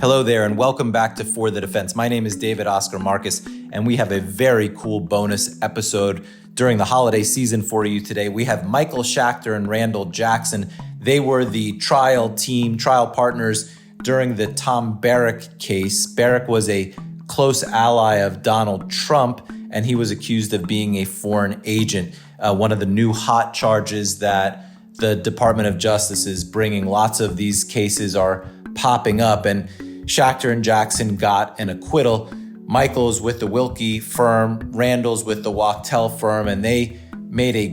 Hello there, and welcome back to For the Defense. My name is David Oscar Markus, and we have a very cool bonus episode during the holiday season for you today. We have Michael Schachter and Randall Jackson. They were the trial partners during the Tom Barrack case. Barrack was a close ally of Donald Trump, and he was accused of being a foreign agent. One of the new hot charges that the Department of Justice is bringing. Lots of these cases are popping up, and Schachter and Jackson got an acquittal. Michael's with the Wilkie firm, Randall's with the Wachtel firm, and they made a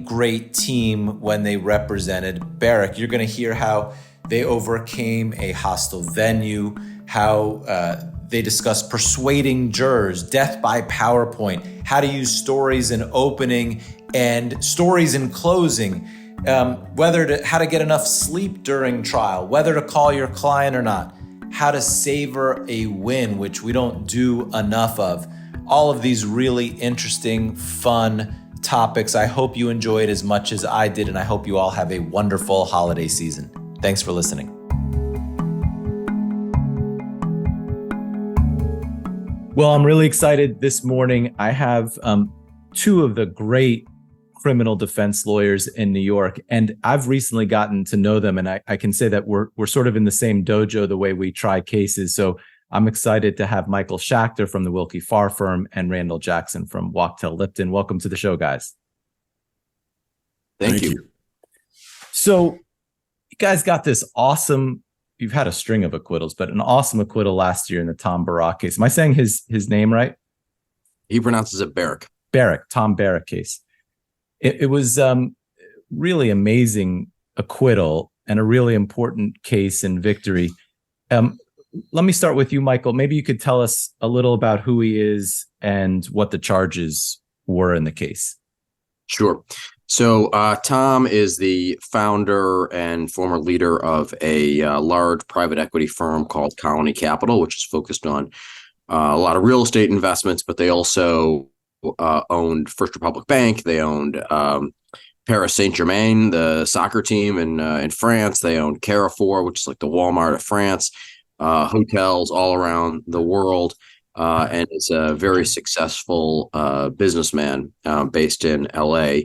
great team when they represented Barrack. You're going to hear how they overcame a hostile venue, how they discussed persuading jurors, death by PowerPoint, how to use stories in opening and stories in closing, how to get enough sleep during trial, whether to call your client or not, how to savor a win, which we don't do enough of. All of these really interesting, fun topics. I hope you enjoyed as much as I did, and I hope you all have a wonderful holiday season. Thanks for listening. Well, I'm really excited this morning. I have two of the great criminal defense lawyers in New York, and I've recently gotten to know them, and I can say that we're sort of in the same dojo the way we try cases. So I'm excited to have Michael Schachter from the Wilkie FARA firm and Randall Jackson from Wachtel Lipton. Welcome to the show, guys. Thank you. So you guys got this awesome, you've had a string of acquittals, but an awesome acquittal last year in the Tom Barrack case. Am I saying his name right? He pronounces it Barrack. Barrack, Tom Barrack case. It was really amazing acquittal and a really important case and victory. Let me start with you, Michael. Maybe you could tell us a little about who he is and what the charges were in the case. Sure. So Tom is the founder and former leader of a large private equity firm called Colony Capital, which is focused on a lot of real estate investments, but they also owned First Republic Bank. They owned Paris Saint-Germain, the soccer team in France. They owned Carrefour, which is like the Walmart of France, hotels all around the world, and is a very successful businessman based in LA.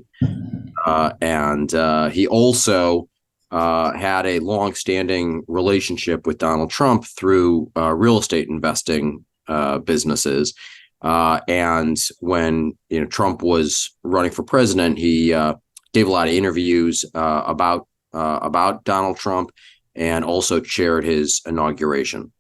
And he also had a long-standing relationship with Donald Trump through real estate investing businesses. And when Trump was running for president, he gave a lot of interviews about Donald Trump, and also chaired his inauguration.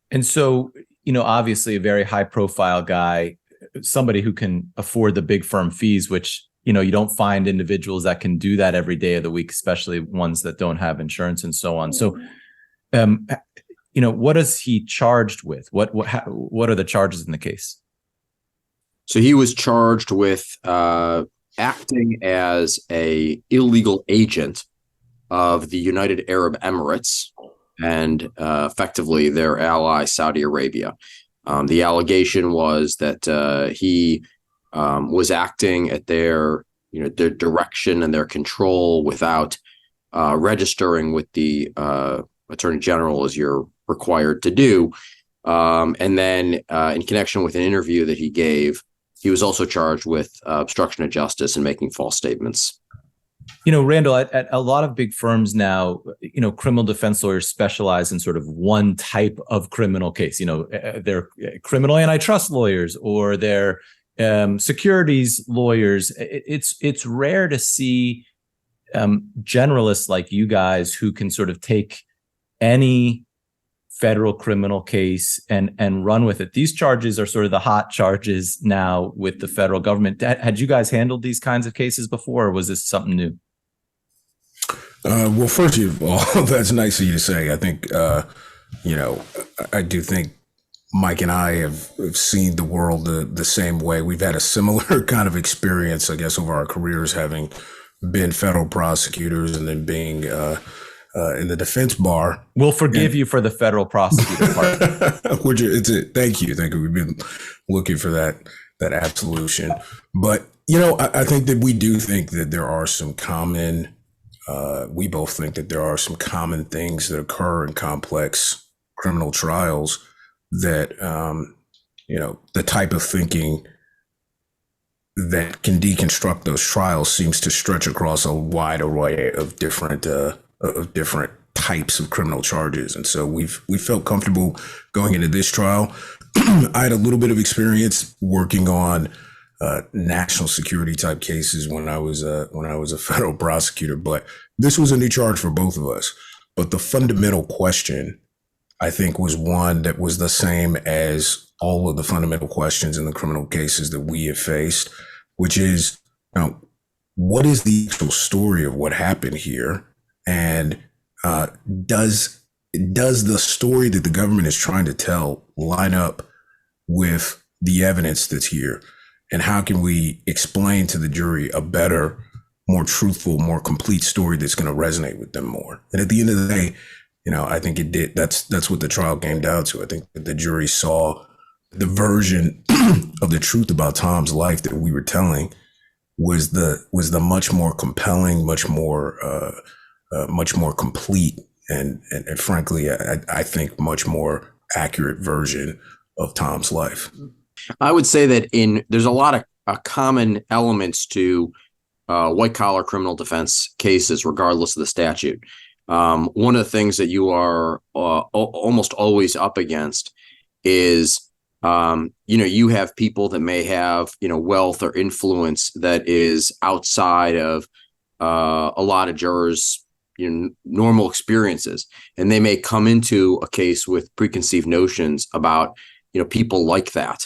And so, obviously a very high-profile guy, somebody who can afford the big firm fees, which you don't find individuals that can do that every day of the week, especially ones that don't have insurance and so on. So, what is he charged with? What are the charges in the case? So he was charged with acting as a illegal agent of the United Arab Emirates and effectively their ally, Saudi Arabia. The allegation was that he was acting at their direction and their control without registering with the Attorney General, as you're required to do. And then in connection with an interview that he gave, he was also charged with obstruction of justice and making false statements. Randall, at a lot of big firms now, criminal defense lawyers specialize in sort of one type of criminal case. They're criminal antitrust lawyers, or they're securities lawyers. It's rare to see generalists like you guys who can sort of take any federal criminal case and run with it. These charges are sort of the hot charges now with the federal government. Had you guys handled these kinds of cases before, or was this something new? Well, first of all, that's nice of you to say. I think, I do think Mike and I have seen the world the same way. We've had a similar kind of experience, I guess, over our careers, having been federal prosecutors and then being in the defense bar. We'll forgive you for the federal prosecutor part. Thank you. We've been looking for that absolution. But, I think that we do think that there are some common we both think that there are some common things that occur in complex criminal trials that, the type of thinking that can deconstruct those trials seems to stretch across a wide array of different types of criminal charges. And so we felt comfortable going into this trial. I had a little bit of experience working on national security type cases when I was a federal prosecutor, but this was a new charge for both of us. But the fundamental question, I think, was one that was the same as all of the fundamental questions in the criminal cases that we have faced, which is, what is the actual story of what happened here? And does the story that the government is trying to tell line up with the evidence that's here? And how can we explain to the jury a better, more truthful, more complete story that's going to resonate with them more? And at the end of the day, I think it did. That's what the trial came down to. I think that the jury saw the version of the truth about Tom's life that we were telling was the much more compelling, much more complete, and frankly, I think much more accurate version of Tom's life. I would say that there's a lot of common elements to white collar criminal defense cases, regardless of the statute. One of the things that you are almost always up against is, you have people that may have, wealth or influence that is outside of a lot of jurors' normal experiences, and they may come into a case with preconceived notions about people like that.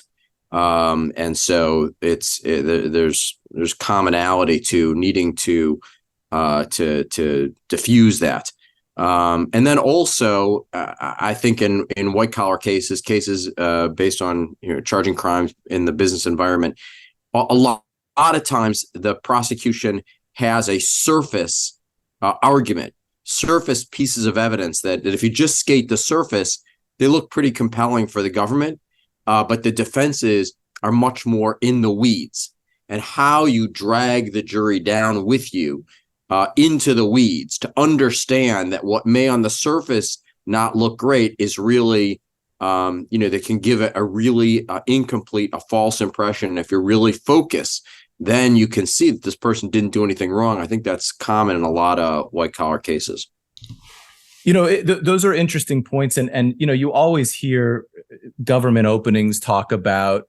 And so there's commonality to needing to diffuse that. And then also, I think in white collar cases based on charging crimes in the business environment, a lot of times the prosecution has a surface argument, surface pieces of evidence that if you just skate the surface, they look pretty compelling for the government. But the defenses are much more in the weeds, and how you drag the jury down with you into the weeds to understand that what may on the surface not look great is really, they can give it a really incomplete, a false impression. And if you're really focused, then you can see that this person didn't do anything wrong. I think that's common in a lot of white collar cases. Those are interesting points. And you always hear government openings talk about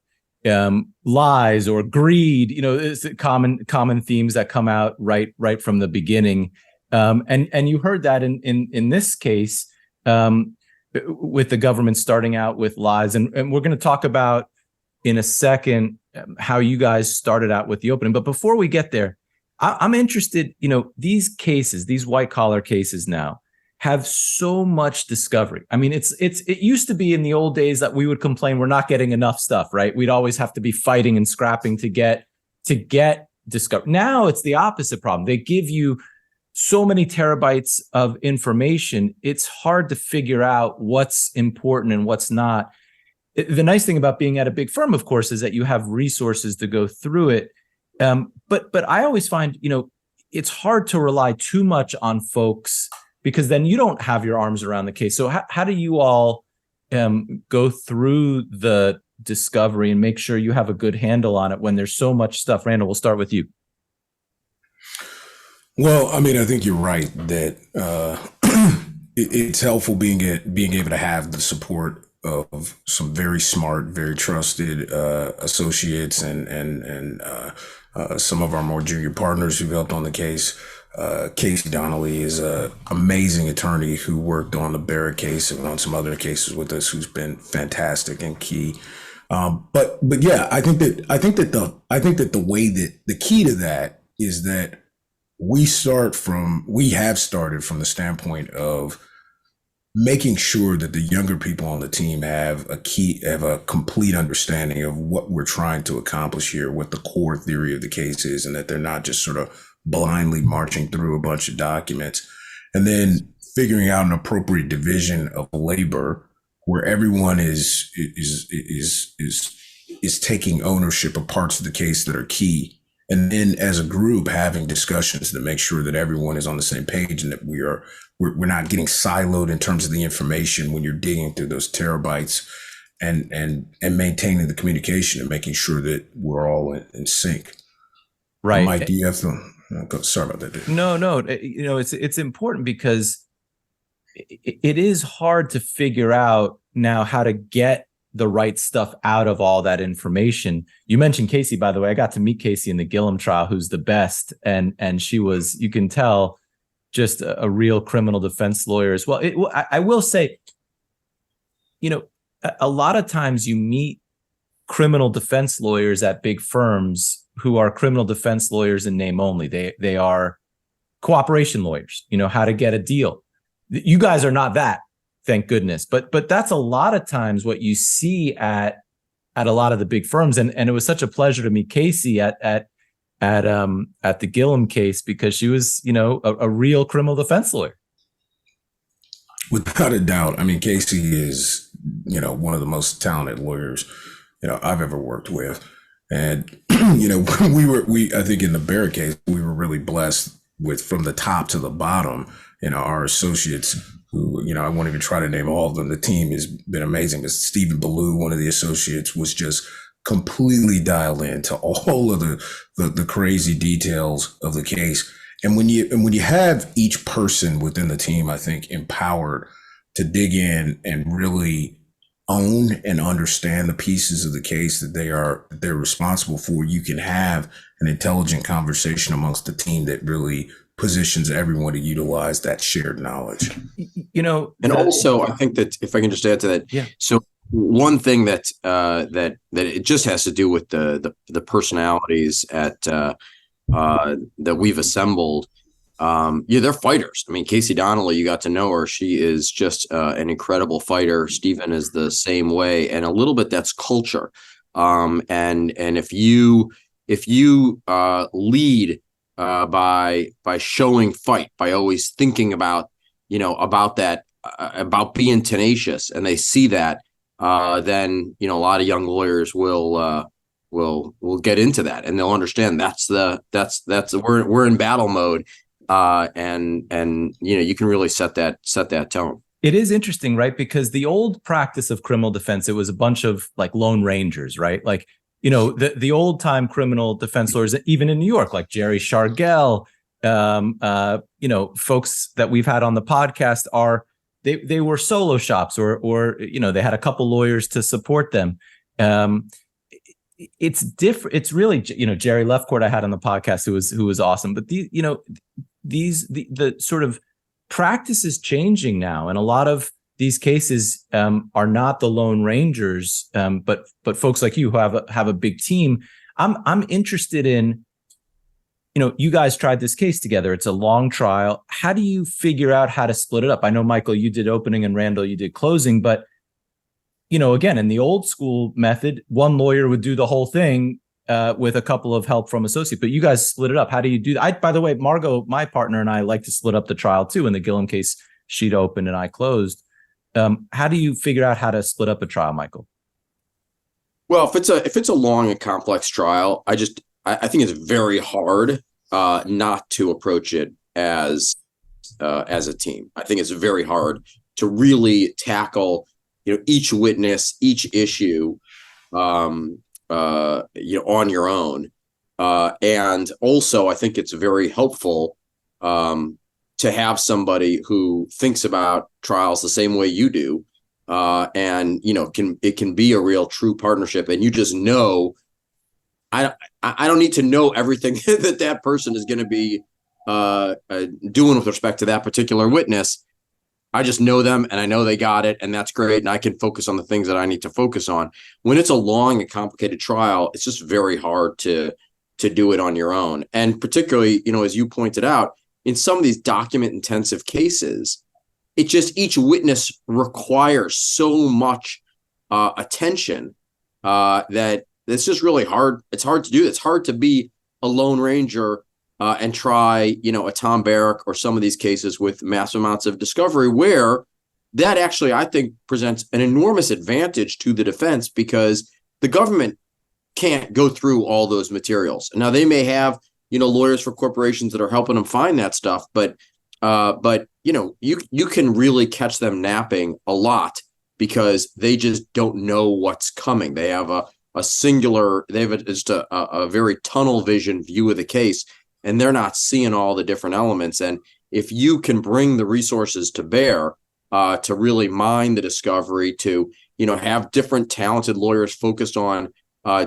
lies or greed. It's common themes that come out right from the beginning. And you heard that in this case with the government starting out with lies. And we're going to talk about in a second how you guys started out with the opening. But before we get there, I'm interested, these cases, these white collar cases now have so much discovery. I mean, it used to be in the old days that we would complain we're not getting enough stuff, right? We'd always have to be fighting and scrapping to get discovery. Now it's the opposite problem. They give you so many terabytes of information. It's hard to figure out what's important and what's not. The nice thing about being at a big firm, of course, is that you have resources to go through it. But I always find, it's hard to rely too much on folks, because then you don't have your arms around the case. So how do you all go through the discovery and make sure you have a good handle on it when there's so much stuff? Randall, we'll start with you. Well, I mean, I think you're right that it's helpful being able to have the support of some very smart, very trusted associates and some of our more junior partners who've helped on the case. Casey Donnelly is an amazing attorney who worked on the Barrack case and on some other cases with us, who's been fantastic and key. But yeah, I think that the way that the key to that is that we have started from the standpoint of making sure that the younger people on the team have a complete understanding of what we're trying to accomplish here, what the core theory of the case is, and that they're not just sort of blindly marching through a bunch of documents, and then figuring out an appropriate division of labor where everyone is taking ownership of parts of the case that are key, And then as a group having discussions to make sure that everyone is on the same page and that we're not getting siloed in terms of the information when you're digging through those terabytes, and maintaining the communication and making sure that we're all in sync. Right. Mike, do you have to? Sorry about that, dude. No. It's important because it is hard to figure out now how to get the right stuff out of all that information. You mentioned Casey, by the way. I got to meet Casey in the Gillum trial, who's the best, and she was, you can tell, just a real criminal defense lawyer as well. I will say, a lot of times you meet criminal defense lawyers at big firms who are criminal defense lawyers in name only. They are cooperation lawyers, how to get a deal. You guys are not that, thank goodness. But that's a lot of times what you see at a lot of the big firms. And it was such a pleasure to meet Casey at the Gillum case, because she was, a real criminal defense lawyer. Without a doubt. I mean, Casey is, one of the most talented lawyers, I've ever worked with. And, I think in the Barrack case, we were really blessed with, from the top to the bottom, our associates who, I won't even try to name all of them. The team has been amazing. But Stephen Ballou, one of the associates, was just completely dialed into all of the crazy details of the case. And when you have each person within the team, I think, empowered to dig in and really own and understand the pieces of the case that they're responsible for, you can have an intelligent conversation amongst the team that really positions everyone to utilize that shared knowledge. Also, I think that, if I can just add to that, yeah. So one thing that it just has to do with the personalities that we've assembled. They're fighters. I mean, Casey Donnelly, you got to know her. She is just an incredible fighter. Stephen is the same way, and a little bit that's culture. And if you lead by showing fight, by always thinking about that, about being tenacious, and they see that, then a lot of young lawyers will get into that, and they'll understand that's we're in battle mode. And you can really set that tone. It is interesting, right? Because the old practice of criminal defense, it was a bunch of like lone rangers, right? Like, the old time criminal defense lawyers, even in New York, like Jerry Shargell, folks that we've had on the podcast they were solo shops or they had a couple lawyers to support them. It's different. It's really, Jerry Lefcourt I had on the podcast who was awesome. But the sort of practice is changing now, and a lot of these cases are not the lone rangers, but folks like you who have a big team. I'm interested in, you guys tried this case together. It's a long trial. How do you figure out how to split it up? I know, Michael, you did opening, and Randall, you did closing, but again, in the old school method, one lawyer would do the whole thing with a couple of help from associates, but you guys split it up. How do you do that? By the way, Margot, my partner, and I like to split up the trial too. In the Gillum case, she'd opened and I closed. How do you figure out how to split up a trial, Michael? Well, if it's a long and complex trial, I think it's very hard not to approach it as a team. I think it's very hard to really tackle each witness, each issue, on your own. And also, I think it's very helpful to have somebody who thinks about trials the same way you do. And it can be a real true partnership. And you just know, I don't need to know everything that person is going to be doing with respect to that particular witness. I just know them, and I know they got it, and that's great. And I can focus on the things that I need to focus on. When it's a long and complicated trial, it's just very hard to do it on your own. And particularly, as you pointed out, in some of these document intensive cases, each witness requires so much attention that it's just really hard. It's hard to do. It's hard to be a lone ranger and try, a Tom Barrack or some of these cases with massive amounts of discovery, where that actually, I think, presents an enormous advantage to the defense, because the government can't go through all those materials. Now they may have, lawyers for corporations that are helping them find that stuff, but you can really catch them napping a lot because they just don't know what's coming. They have just a very tunnel vision view of the case, and they're not seeing all the different elements. And if you can bring the resources to bear to really mine the discovery, to have different talented lawyers focused on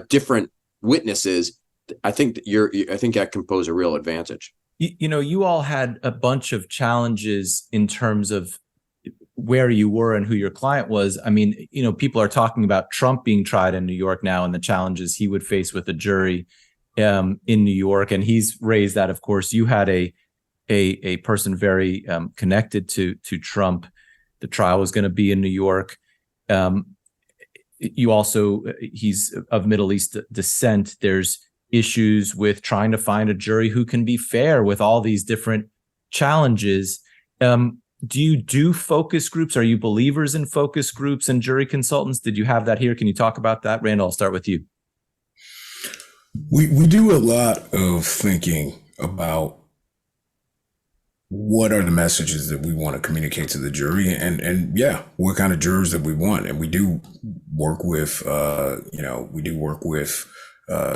different witnesses, I think that can pose a real advantage. You all had a bunch of challenges in terms of where you were and who your client was. I mean, people are talking about Trump being tried in New York now and the challenges he would face with a jury in New York. And he's raised that, of course, you had a person very connected to Trump. The trial was going to be in New York. He's of Middle East descent. There's issues with trying to find a jury who can be fair with all these different challenges. Do you do focus groups? Are you believers in focus groups and jury consultants? Did you have that here? Can you talk about that? Randall, I'll start with you. We do a lot of thinking about what are the messages that we want to communicate to the jury, and what kind of jurors that we want. And we do work with,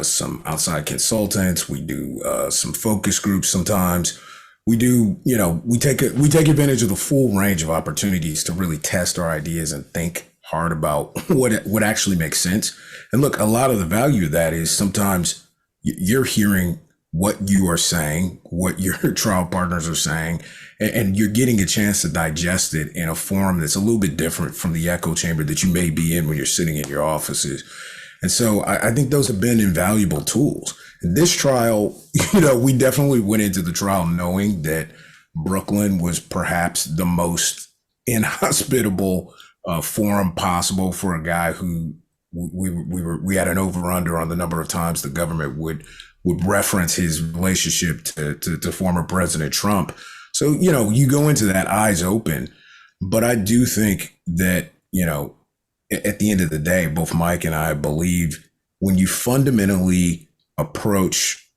some outside consultants. We do some focus groups sometimes. We do, we take advantage of the full range of opportunities to really test our ideas and think hard about what actually makes sense. And look, a lot of the value of that is sometimes you're hearing what you are saying, what your trial partners are saying, and you're getting a chance to digest it in a forum that's a little bit different from the echo chamber that you may be in when you're sitting in your offices. And so I think those have been invaluable tools. In this trial, we definitely went into the trial knowing that Brooklyn was perhaps the most inhospitable forum possible for a guy who we had an over-under on the number of times the government would reference his relationship to former President Trump. So, you go into that eyes open. But I do think that, at the end of the day, both Mike and I believe when you fundamentally approach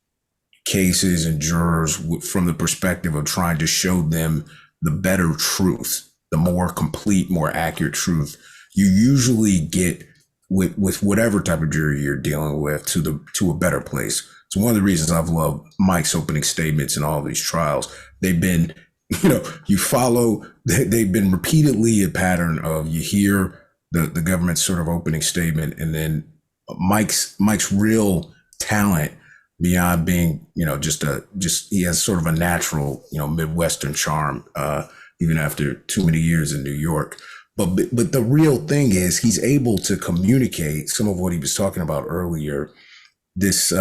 cases and jurors from the perspective of trying to show them the better truth, the more complete, more accurate truth, you usually get with whatever type of jury you're dealing with to a better place. So one of the reasons I've loved Mike's opening statements in all of these trials, they've been, they've been repeatedly a pattern of you hear the government's sort of opening statement, and then Mike's real talent beyond being, he has sort of a natural, Midwestern charm, even after too many years in New York. But the real thing is he's able to communicate some of what he was talking about earlier, this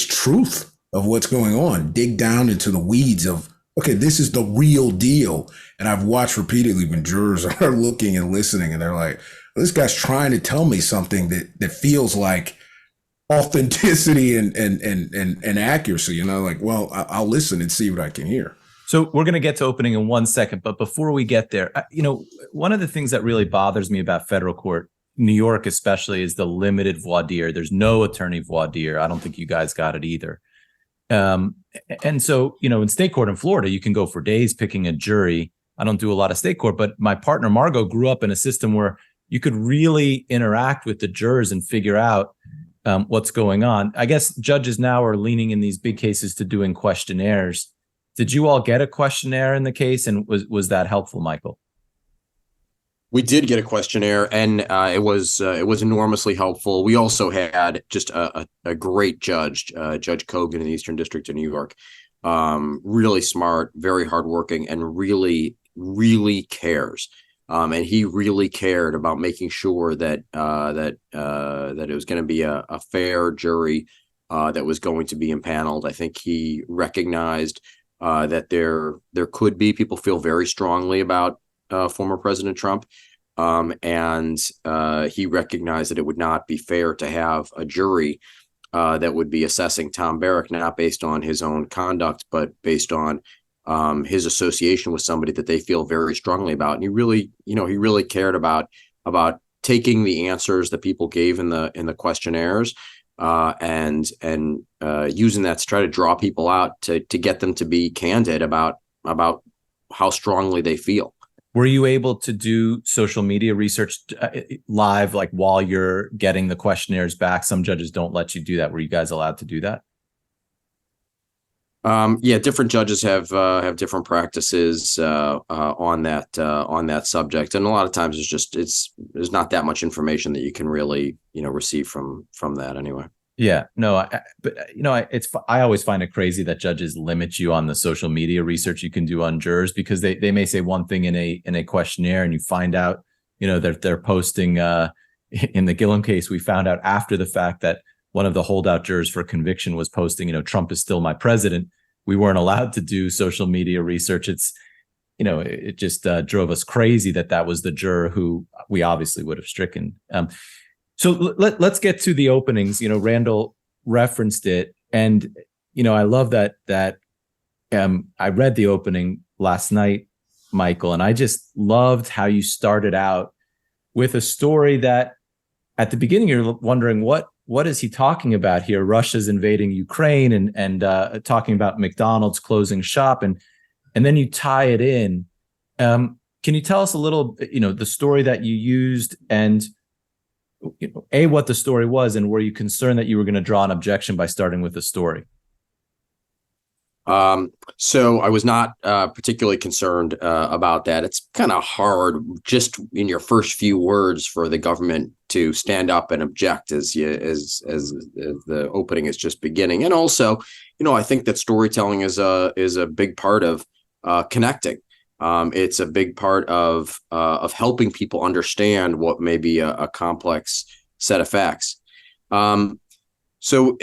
truth of what's going on, dig down into the weeds of, okay, this is the real deal. And I've watched repeatedly when jurors are looking and listening and they're like, this guy's trying to tell me something that feels like authenticity and accuracy. Well, I'll listen and see what I can hear. So we're going to get to opening in 1 second. But before we get there, one of the things that really bothers me about federal court, New York especially, is the limited voir dire. There's no attorney voir dire. I don't think you guys got it either. And so, in state court in Florida, you can go for days picking a jury. I don't do a lot of state court, but my partner, Margot, grew up in a system where you could really interact with the jurors and figure out what's going on. I guess judges now are leaning in these big cases to doing questionnaires. Did you all get a questionnaire in the case? And was that helpful, Michael? We did get a questionnaire, and it was enormously helpful. We also had just a great judge, Judge Kogan in the Eastern District of New York. Really smart, very hardworking, and really, really cares. And he really cared about making sure that it was going to be a fair jury that was going to be impaneled. I think he recognized that there could be people feel very strongly about former President Trump. And he recognized that it would not be fair to have a jury that would be assessing Tom Barrack, not based on his own conduct, but based on his association with somebody that they feel very strongly about. And he really cared about taking the answers that people gave in the questionnaires and using that to try to draw people out to get them to be candid about how strongly they feel. Were you able to do social media research live, like while you're getting the questionnaires back? Some judges don't let you do that. Were you guys allowed to do that? Yeah, different judges have different practices on that subject, and a lot of times there's not that much information that you can really receive from that anyway. Yeah, no, I always find it crazy that judges limit you on the social media research you can do on jurors, because they may say one thing in a questionnaire and you find out, they're posting in the Gillum case, we found out after the fact that one of the holdout jurors for conviction was posting, Trump is still my president. We weren't allowed to do social media research. It just drove us crazy that was the juror who we obviously would have stricken. So let's get to the openings. Randall referenced it, and I love that I read the opening last night, Michael, and I just loved how you started out with a story that at the beginning you're wondering what is he talking about here? Russia's invading Ukraine and talking about McDonald's closing shop, and then you tie it in. Can you tell us a little, the story that you used, and what the story was, and were you concerned that you were going to draw an objection by starting with the story? So I was not particularly concerned about that. It's kind of hard just in your first few words for the government to stand up and object as the opening is just beginning. And also, I think that storytelling is a big part of connecting. It's a big part of helping people understand what may be a complex set of facts. So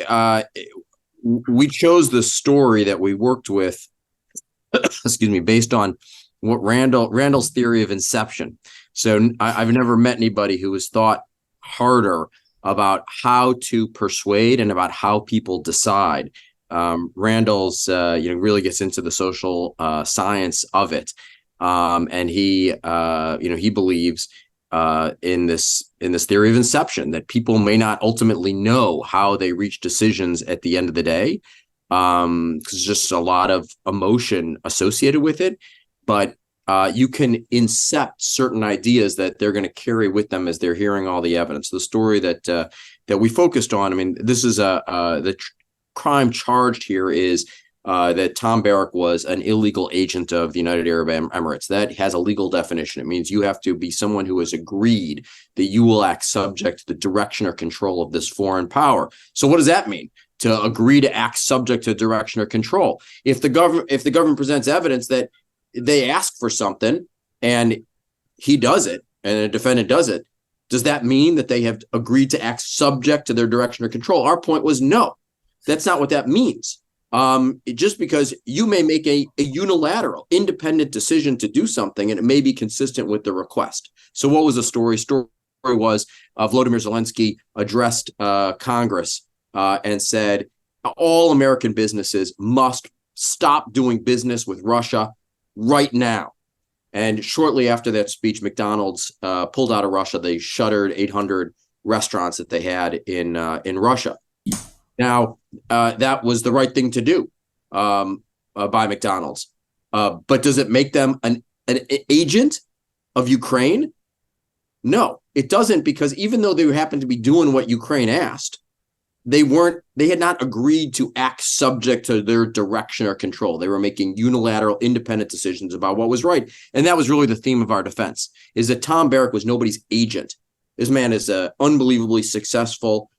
we chose the story that we worked with, excuse me, based on what Randall's theory of inception. So I've never met anybody who has thought harder about how to persuade and about how people decide. Randall's really gets into the social science of it, and he believes in this theory of inception, that people may not ultimately know how they reach decisions at the end of the day, because there's just a lot of emotion associated with it. But you can incept certain ideas that they're going to carry with them as they're hearing all the evidence. The story that we focused on, I mean, this is the crime charged here is that Tom Barrack was an illegal agent of the United Arab Emirates. That has a legal definition. It means you have to be someone who has agreed that you will act subject to the direction or control of this foreign power. So what does that mean? To agree to act subject to direction or control. If the government presents evidence that they ask for something and he does it, and a defendant does it, does that mean that they have agreed to act subject to their direction or control? Our point was no, that's not what that means. Just because you may make a unilateral, independent decision to do something, and it may be consistent with the request. So what was the story? Story was Volodymyr Zelensky addressed Congress and said, all American businesses must stop doing business with Russia right now. And shortly after that speech, McDonald's pulled out of Russia. They shuttered 800 restaurants that they had in Russia. Now, that was the right thing to do by McDonald's. But does it make them an agent of Ukraine? No, it doesn't, because even though they happened to be doing what Ukraine asked, they had not agreed to act subject to their direction or control. They were making unilateral, independent decisions about what was right. And that was really the theme of our defense, is that Tom Barrack was nobody's agent. This man is an unbelievably successful,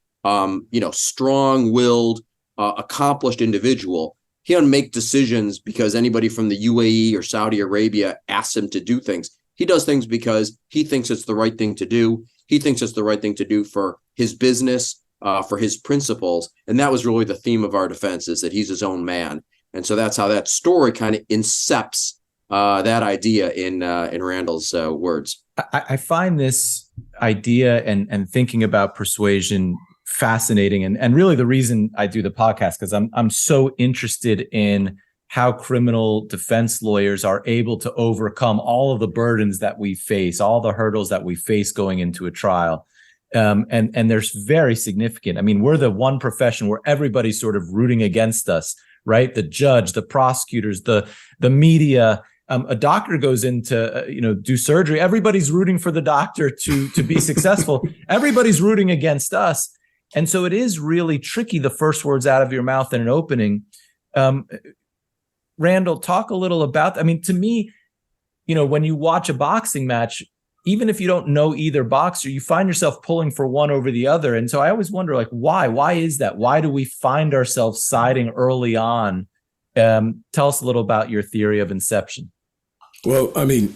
strong-willed, accomplished individual. He doesn't make decisions because anybody from the UAE or Saudi Arabia asks him to do things. He does things because he thinks it's the right thing to do. He thinks it's the right thing to do for his business, for his principles. And that was really the theme of our defense, is that he's his own man. And so that's how that story kind of incepts that idea in Randall's words. I find this idea and thinking about persuasion fascinating, and really the reason I do the podcast, because I'm so interested in how criminal defense lawyers are able to overcome all of the burdens that we face, all the hurdles that we face going into a trial. And there's very significant. I mean, we're the one profession where everybody's sort of rooting against us, right? The judge, the prosecutors, the media. A doctor goes in to do surgery. Everybody's rooting for the doctor to be successful. Everybody's rooting against us. And so it is really tricky, the first words out of your mouth in an opening. Randall, talk a little about, I mean, to me, when you watch a boxing match, even if you don't know either boxer, you find yourself pulling for one over the other. And so I always wonder, like, why? Why is that? Why do we find ourselves siding early on? Tell us a little about your theory of inception. Well, I mean,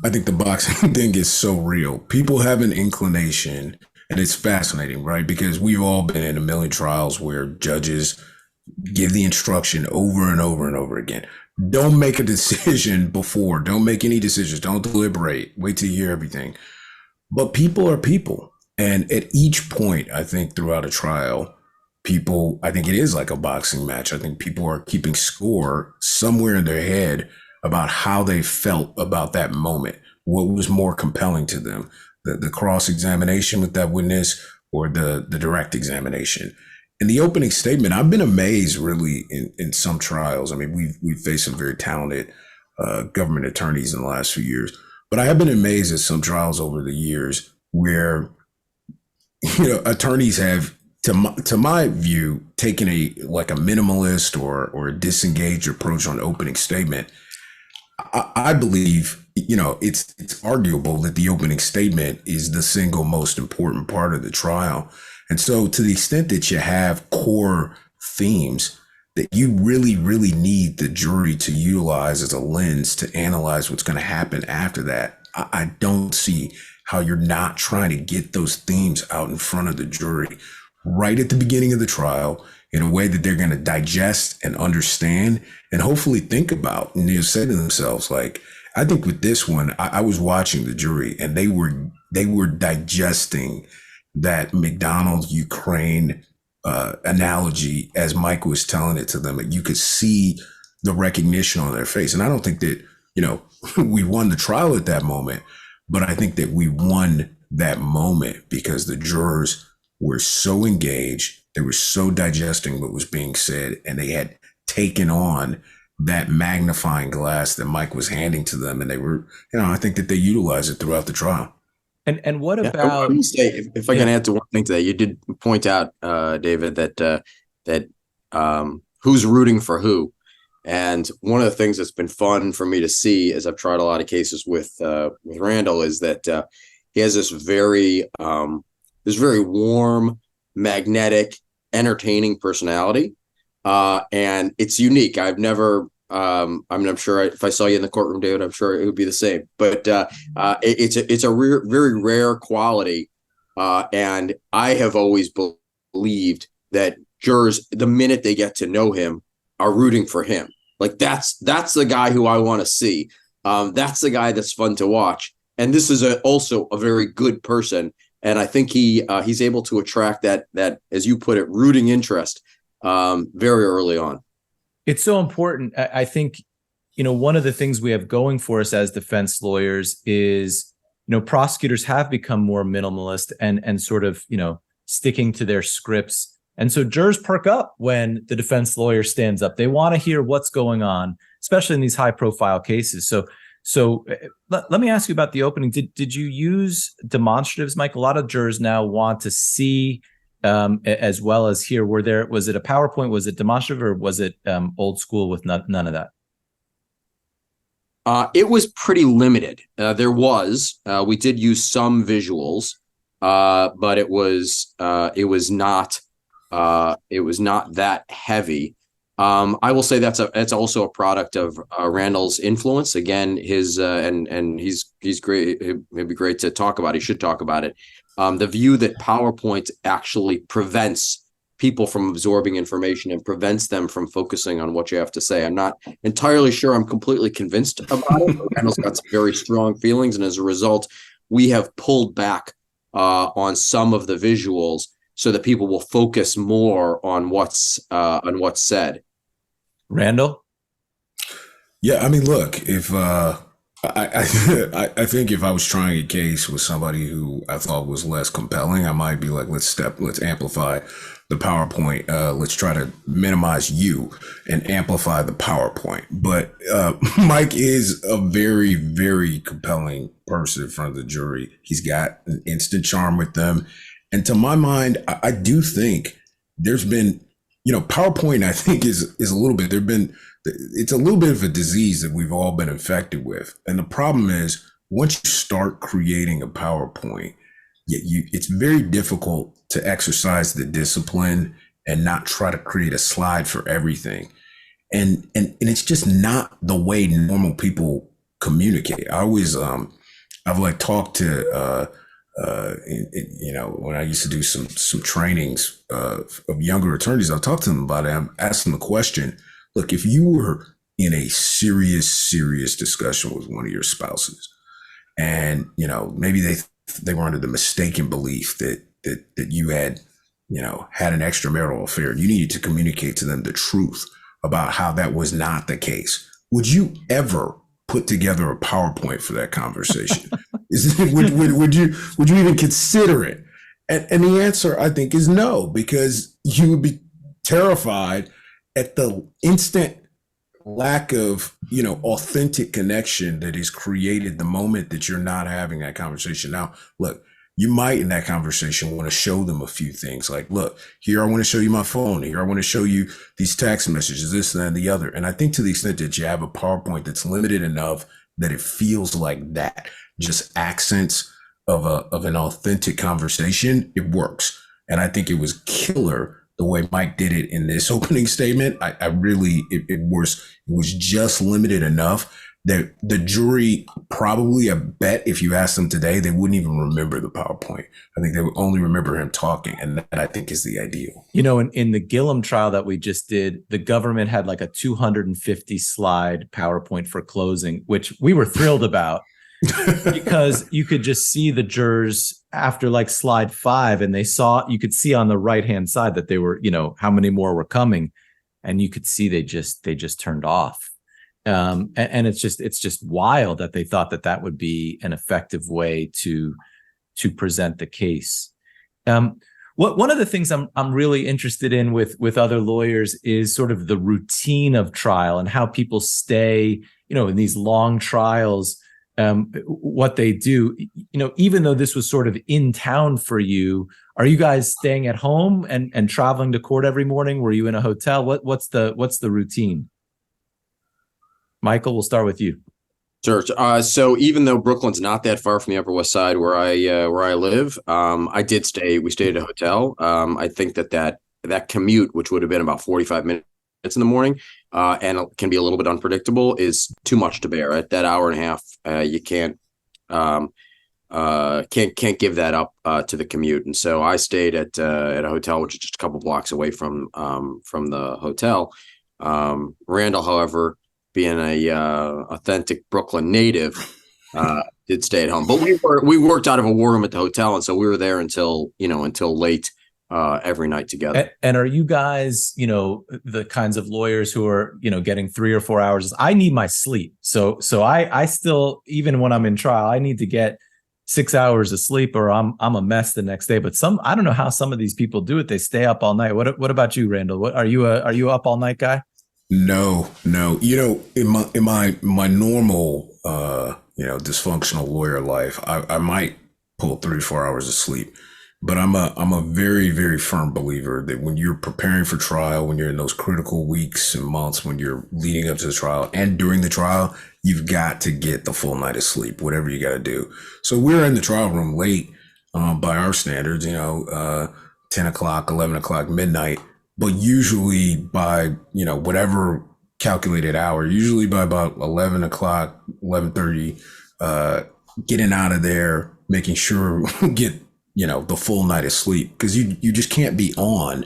I think the boxing thing is so real. People have an inclination, and it's fascinating, right? Because we've all been in a million trials where judges give the instruction over and over and over again. Don't make a decision before. Don't make any decisions. Don't deliberate. Wait till you hear everything. But people are people. And at each point, I think throughout a trial, I think it is like a boxing match. I think people are keeping score somewhere in their head about how they felt about that moment. What was more compelling to them, the cross-examination with that witness or the direct examination. In the opening statement, I've been amazed really in some trials. I mean, we've faced some very talented government attorneys in the last few years, but I have been amazed at some trials over the years where, attorneys have, to my view, taken a minimalist or a disengaged approach on opening statement. I believe, it's arguable that the opening statement is the single most important part of the trial. And so to the extent that you have core themes that you really, really need the jury to utilize as a lens to analyze what's going to happen after that, I don't see how you're not trying to get those themes out in front of the jury right at the beginning of the trial in a way that they're going to digest and understand and hopefully think about. And they'll say to themselves, like, I think with this one, I was watching the jury and they were digesting that McDonald's Ukraine analogy as Mike was telling it to them. And you could see the recognition on their face. And I don't think that, we won the trial at that moment, but I think that we won that moment because the jurors were so engaged. They were so digesting what was being said, and they had taken on that magnifying glass that Mike was handing to them. And they were, I think that they utilized it throughout the trial. And what about? I would say, if I can add to one thing to that, you did point out, David, that who's rooting for who, and one of the things that's been fun for me to see as I've tried a lot of cases with Randall is that he has this very warm, magnetic, entertaining personality, and it's unique. I've never. I'm sure if I saw you in the courtroom, David, I'm sure it would be the same. But it's a very rare quality, and I have always believed that jurors, the minute they get to know him, are rooting for him. Like that's the guy who I want to see. That's the guy that's fun to watch. And this is also a very good person, and I think he's able to attract that as you put it, rooting interest very early on. It's so important. I think, one of the things we have going for us as defense lawyers is, prosecutors have become more minimalist and sort of, sticking to their scripts. And so jurors perk up when the defense lawyer stands up. They want to hear what's going on, especially in these high profile cases. So let me ask you about the opening. Did you use demonstratives, Mike? A lot of jurors now want to see as well as hear. Was it a PowerPoint? Was it demonstrative, or was it old school with none of that? It was pretty limited. We did use some visuals, but it was not that heavy. I will say that's also a product of Randall's influence. Again, his and he's great. It'd be great to talk about. He should talk about it. The view that PowerPoint actually prevents people from absorbing information and prevents them from focusing on what you have to say. I'm not entirely sure I'm completely convinced about it. Randall's got some very strong feelings, and as a result, we have pulled back on some of the visuals so that people will focus more on what's said. Randall? Yeah, I mean, look, if I think if I was trying a case with somebody who I thought was less compelling, I might be like, let's amplify the PowerPoint. Let's try to minimize you and amplify the PowerPoint. But Mike is a very, very compelling person in front of the jury. He's got an instant charm with them. And to my mind, I do think there's been, PowerPoint, I think is a little bit, it's a little bit of a disease that we've all been infected with. And the problem is once you start creating a PowerPoint, it's very difficult to exercise the discipline and not try to create a slide for everything. And it's just not the way normal people communicate. I always, I've like talked to, when I used to do some trainings of younger attorneys, I'll talk to them about it. I'm asking the question, look, if you were in a serious discussion with one of your spouses and, maybe they were under the mistaken belief that you had, had an extramarital affair, you needed to communicate to them the truth about how that was not the case. Would you ever put together a PowerPoint for that conversation? Would you even consider it? And the answer, I think, is no, because you would be terrified at the instant lack of, authentic connection that is created the moment that you're not having that conversation. Now, look, you might in that conversation want to show them a few things like, look, here, I want to show you my phone. Here, I want to show you these text messages, this, that, and the other. And I think to the extent that you have a PowerPoint that's limited enough that it feels like that, just accents of an authentic conversation, it works. And I think it was killer the way Mike did it in this opening statement. It was just limited enough that the jury probably, I bet if you asked them today, they wouldn't even remember the PowerPoint. I think they would only remember him talking. And that I think is the ideal. In the Gillum trial that we just did, the government had like a 250 slide PowerPoint for closing, which we were thrilled about. Because you could just see the jurors after like slide 5, and you could see on the right hand side that they were, how many more were coming, and you could see they just turned off. And it's just wild that they thought that would be an effective way to present the case. One of the things I'm really interested in with other lawyers is sort of the routine of trial and how people stay, in these long trials. What they do, even though this was sort of in town for you, are you guys staying at home and traveling to court every morning? Were you in a hotel? What's the routine? Michael, we'll start with you. Sure. So even though Brooklyn's not that far from the Upper West Side where I live, we stayed at a hotel. I think that commute, which would have been about 45 minutes in the morning, and it can be a little bit unpredictable, is too much to bear. At that hour and a half, you can't give that up to the commute. And so I stayed at a hotel which is just a couple blocks away from the hotel. Randall, however, being a authentic Brooklyn native, did stay at home. But we worked out of a war room at the hotel, and so we were there until late. Every night together. And are you guys, the kinds of lawyers who are, getting 3 or 4 hours? I need my sleep. So I still, even when I'm in trial, I need to get 6 hours of sleep or I'm a mess the next day. But I don't know how some of these people do it. They stay up all night. What about you, Randall? Are you up all night guy? No. In my normal, dysfunctional lawyer life, I might pull 3 or 4 hours of sleep. But I'm a very, very firm believer that when you're preparing for trial, when you're in those critical weeks and months, when you're leading up to the trial and during the trial, you've got to get the full night of sleep, whatever you got to do. So we're in the trial room late by our standards, 10 o'clock, 11 o'clock, midnight. But usually by, whatever calculated hour, usually by about 11 o'clock, 11:30, getting out of there, making sure we get the full night of sleep, because you just can't be on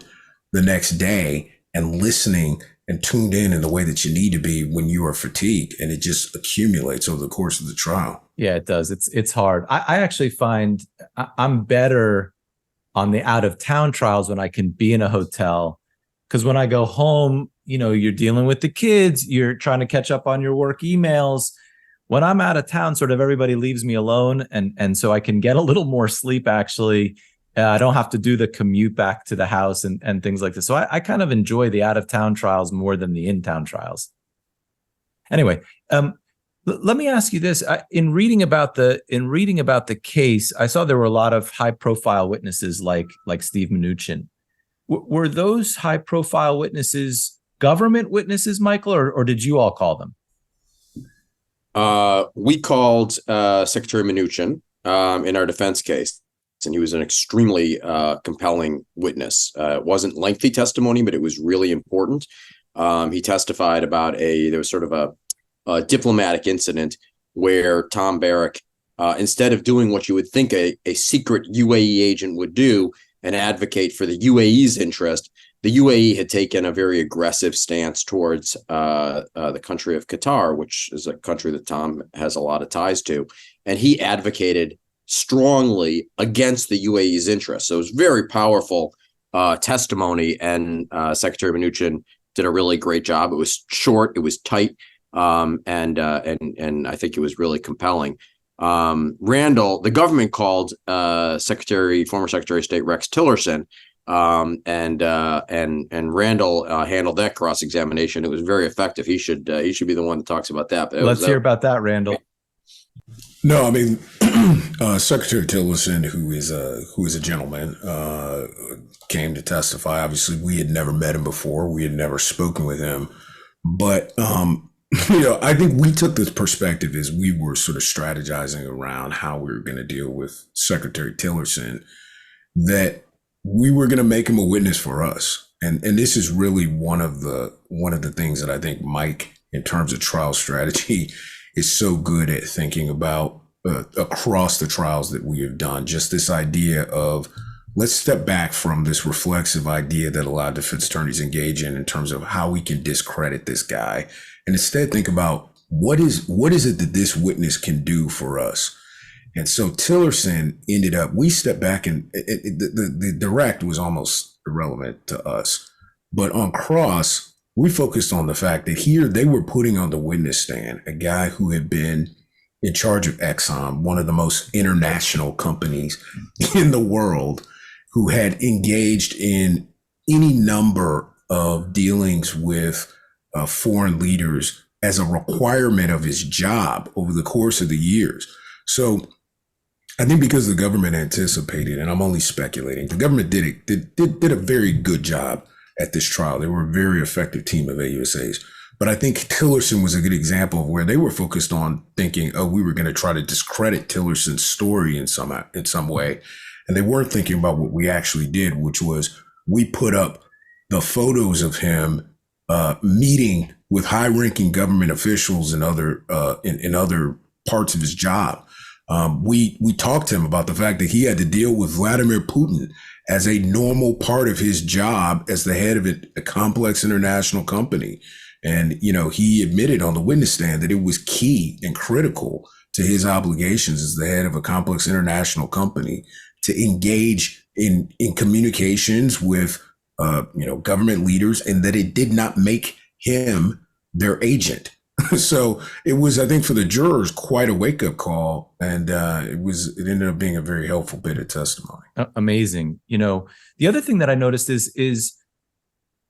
the next day and listening and tuned in the way that you need to be when you are fatigued, and it just accumulates over the course of the trial. Yeah, it does. It's hard. I actually find I'm better on the out of town trials when I can be in a hotel, because when I go home, you're dealing with the kids, you're trying to catch up on your work emails. When I'm out of town, sort of everybody leaves me alone. And so I can get a little more sleep, actually. I don't have to do the commute back to the house and things like this. So I kind of enjoy the out of town trials more than the in town trials. Anyway, let me ask you this: in reading about the case, I saw there were a lot of high profile witnesses like Steve Mnuchin. Were those high profile witnesses government witnesses, Michael, or did you all call them? We called Secretary Mnuchin in our defense case, and he was an extremely compelling witness. It wasn't lengthy testimony, but it was really important. He testified about there was sort of a diplomatic incident where Tom Barrack, instead of doing what you would think a secret UAE agent would do and advocate for the UAE's interest, the UAE had taken a very aggressive stance towards the country of Qatar, which is a country that Tom has a lot of ties to. And he advocated strongly against the UAE's interest. So it was very powerful testimony, and Secretary Mnuchin did a really great job. It was short, it was tight, and I think it was really compelling. Randall, the government called former Secretary of State Rex Tillerson, and Randall handled that cross-examination. It was very effective. He should be the one that talks about that. Let's hear about that, Randall. No, I mean, Secretary Tillerson, who is a gentleman, came to testify. Obviously, we had never met him before. We had never spoken with him, but I think we took this perspective as we were sort of strategizing around how we were going to deal with Secretary Tillerson, that we were going to make him a witness for us. And this is really one of the things that I think Mike, in terms of trial strategy, is so good at thinking about across the trials that we have done. Just this idea of, let's step back from this reflexive idea that a lot of defense attorneys engage in terms of how we can discredit this guy, and instead think about what is it that this witness can do for us. And so Tillerson we stepped back, and the direct was almost irrelevant to us. But on cross, we focused on the fact that here they were putting on the witness stand a guy who had been in charge of Exxon, one of the most international companies in the world, who had engaged in any number of dealings with foreign leaders as a requirement of his job over the course of the years. So I think because the government anticipated, and I'm only speculating, the government did a very good job at this trial. They were a very effective team of AUSAs. But I think Tillerson was a good example of where they were focused on thinking, oh, we were going to try to discredit Tillerson's story in some way. And they weren't thinking about what we actually did, which was we put up the photos of him meeting with high-ranking government officials and other in other parts of his job. We talked to him about the fact that he had to deal with Vladimir Putin as a normal part of his job as the head of a complex international company. And, he admitted on the witness stand that it was key and critical to his obligations as the head of a complex international company to engage in communications with, government leaders, and that it did not make him their agent. So it was, I think, for the jurors, quite a wake-up call, and it ended up being a very helpful bit of testimony. Amazing. The other thing that I noticed is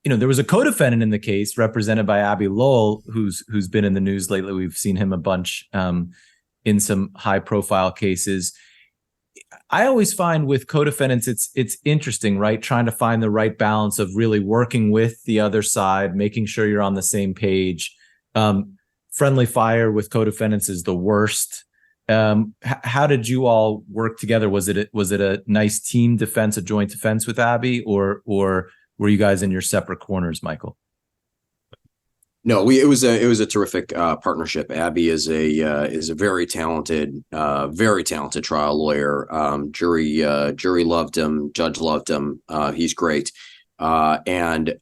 there was a co-defendant in the case represented by Abby Lowell, who's been in the news lately. We've seen him a bunch in some high-profile cases. I always find with co-defendants, it's interesting, right? Trying to find the right balance of really working with the other side, making sure you're on the same page. Friendly fire with co-defendants is the worst. How did you all work together? Was it a nice team defense, a joint defense with Abby, or were you guys in your separate corners, Michael? No, it was a terrific partnership. Abby is a very talented trial lawyer. Jury loved him. Judge loved him. He's great. And